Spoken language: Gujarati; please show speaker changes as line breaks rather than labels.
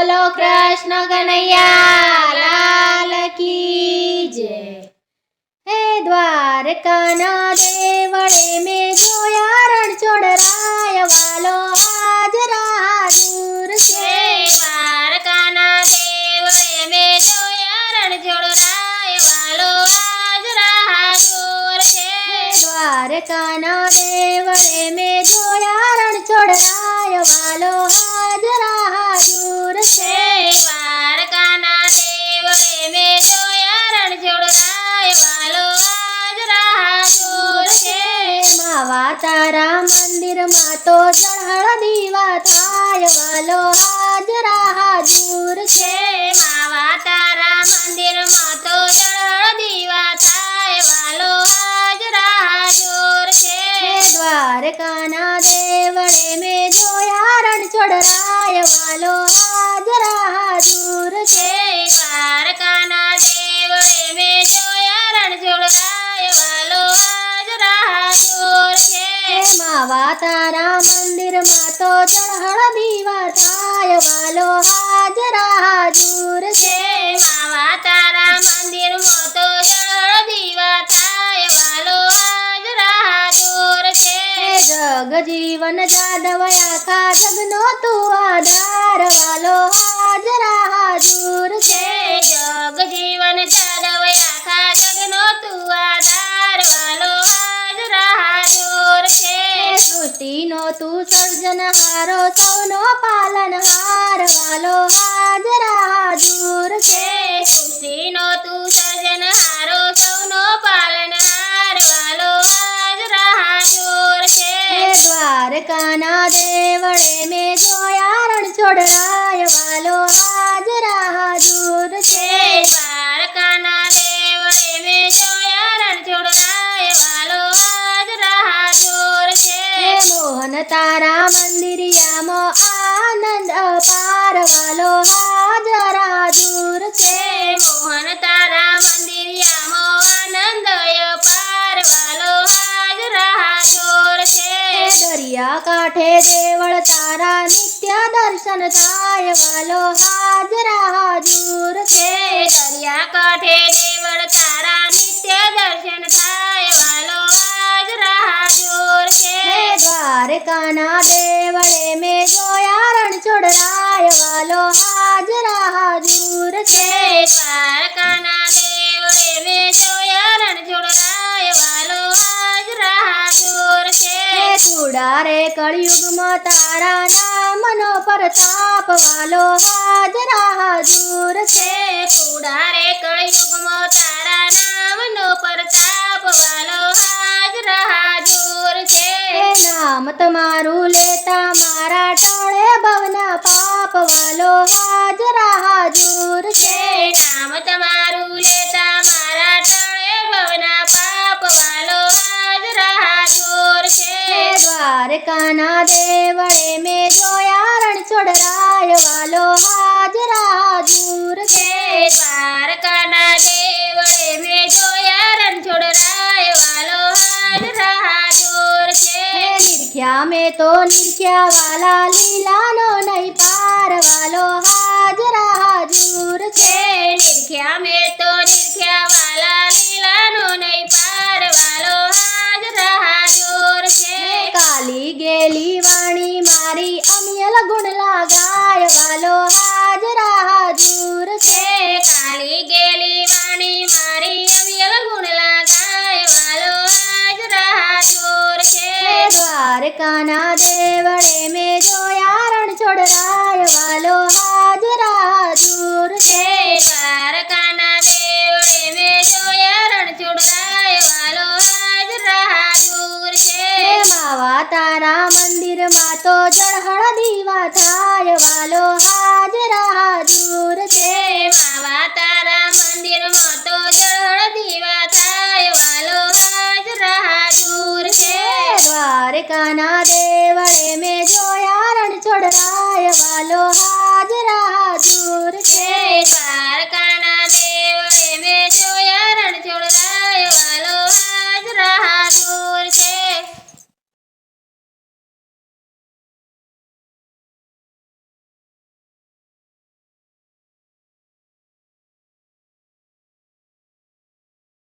बोलो कृष्ण कन्हैया लाल की जय। हे द्वारकाना देवळे में जोया રણછોડરાય વાલો હાજરા દૂર છે।
દ્વારકાના દેવળે મેં જોયા રણછોડરાય વાલો હાજરા દૂર છે।
દ્વારકાના દેવળે મેં જોયા રણછોડરાય વાલો હાજરા દૂર છે।
દ્વારકાના દેવળે મેં જોયા રણછોડરાય વાલો હાજરા દૂર છે।
માવા તારા મંદિરમાં તો જળ દીવા થાય વાલો હાજરા દૂર છે।
માવા તારા મંદિરમાં તો જળ દીવા થાય વાલો હાજરા દૂર છે।
દ્વારકાના દેવળે મેં જોયા રણછોડરાય વાલો હાજરા દૂર છે।
દ્વારકાના દેવળે મેં જોયા રણછોડરાય વાલો હાજરા દૂર છે।
માવા તારા મંદિરમાં તો જળ દીવા થાય વાલો હાજરા દૂર છે।
માવા તારા મંદિરમાં તો જળ દીવા થાય વાલો હાજરા દૂર છે।
જગજીવન જાદવ આખા જગનો તું આધાર વાલો હાજરા દૂર છે।
જગજીવન જાદવ આખા જગનો તું આધાર વાલો હાજરા દૂર છે।
સૃષ્ટિનો તું સર્જનહારો સૌનો પાલનહાર વાલો હાજરા દૂર છે।
સૃષ્ટિનો તું સર્જનહારો સૌનો પાલનહાર વાલો હાજરા દૂર છે।
દ્વારકાના દેવળે મેં જોયા રણછોડરાય વાલો હાજરા દૂર છે।
દ્વારકાના દેવળે મેં જોયા રણછોડરાય વાલો હાજરા દૂર છે।
મોહન તારા મંદિરિયામાં આનંદ અપાર વાલો હાજરા દૂર છે।
મોહન તારા મંદિરિયામાં આનંદ અપાર વાલો હાજરા દૂર છે।
દરિયા કાંઠે દેવળ તારા નિત્ય દર્શન થાય વાલો હાજરા દૂર છે।
દરિયા કાંઠે દેવળ તારા નિત્ય દર્શન થાય વાલો હાજરા દૂર છે।
દ્વારકાના દેવળે મેં જોયા રણછોડરાય વાલો હાજરા દૂર છે।
દ્વારકાના દેવળે મેં જોયા રણછોડરાય વાલો હાજરા દૂર છે।
ચૂડારે કળિયુગમાં તારા નામનો પ્રતાપ વાલો હાજરા દૂર છે।
કુડારે કળિયુગમાં તારા નામનો પ્રતાપ વાલો હાજરા દૂર છે।
નામ તમારું લેતા મારા ટળે ભવના પાપ વાલો હાજરા દૂર છે।
નામ તમારું લેતા મારા ટળે ભવના પાપ વાલો હાજરા દૂર છે।
દ્વારકાના દેવળે મેં જોયા રણછોડરાય વાલો હાજરા દૂર છે।
દ્વારકાના દેવળે મેં જોયા રણછોડરાય વાલો હાજરા દૂર છે।
નિરખ્યા મેં તો નિરખ્યા વાલા લીલાનો નહીં પાર વાલો હાજરા દૂર છે।
નિરખ્યા મેં તો નિરખ્યા વાલા લીલાનો નહીં પાર વાલો હાજરા દૂર છે।
કાલી ગેલી વાણી મારી અમિયલ ગુણ લાગાય વાલો હાજરા દૂર છે।
કાલી ગેલી વાણી મારી અવિયલ ગુણ લાગાય વાલો હાજરા દૂર છે।
દ્વારકાના દેવળે મેં જોયા રણછોડરાય વાલો હાજરા દૂર છે।
દ્વારકાના દેવળે મેં જોયા રણછોડરાય વાલો હાજરા દૂર છે।
માવા તારા મંદિરમાં તો જળ દીવા થાય વાલો હાજરા દૂર છે।
માવા તારા મંદિરમાં તો જળ દીવા થાય વાલો હાજરા દૂર છે।
દ્વારકાના દેવળે મેં જોયા રણછોડરાય વાલો હાજરા